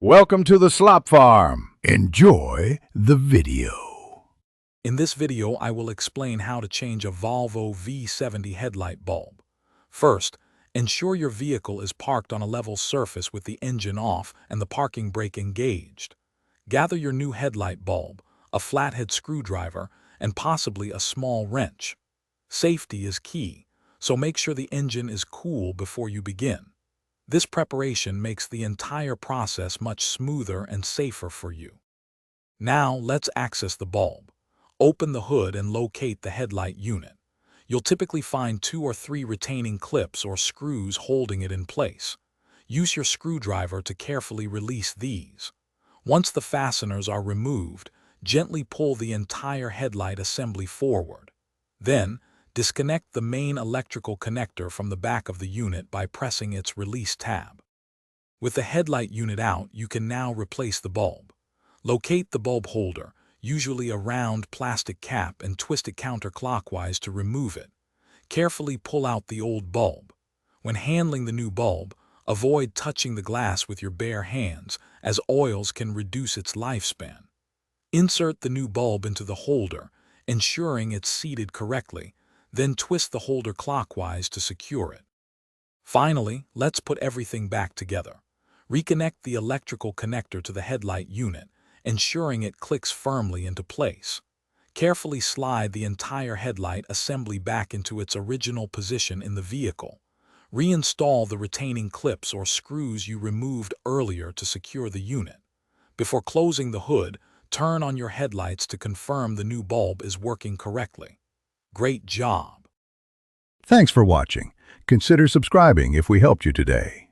Welcome to the Slop Farm. Enjoy the video. In this video, I will explain how to change a Volvo V70 headlight bulb. First, ensure your vehicle is parked on a level surface with the engine off and the parking brake engaged. Gather your new headlight bulb, a flathead screwdriver, and possibly a small wrench. Safety is key, so make sure the engine is cool before you begin. This preparation makes the entire process much smoother and safer for you. Now let's access the bulb. Open the hood and locate the headlight unit. You'll typically find 2 or 3 retaining clips or screws holding it in place. Use your screwdriver to carefully release these. Once the fasteners are removed, gently pull the entire headlight assembly forward. Then, disconnect the main electrical connector from the back of the unit by pressing its release tab. With the headlight unit out, you can now replace the bulb. Locate the bulb holder, usually a round plastic cap, and twist it counterclockwise to remove it. Carefully pull out the old bulb. When handling the new bulb, avoid touching the glass with your bare hands, as oils can reduce its lifespan. Insert the new bulb into the holder, ensuring it's seated correctly. Then twist the holder clockwise to secure it. Finally, let's put everything back together. Reconnect the electrical connector to the headlight unit, ensuring it clicks firmly into place. Carefully slide the entire headlight assembly back into its original position in the vehicle. Reinstall the retaining clips or screws you removed earlier to secure the unit. Before closing the hood, turn on your headlights to confirm the new bulb is working correctly. Great job! Thanks for watching. Consider subscribing if we helped you today.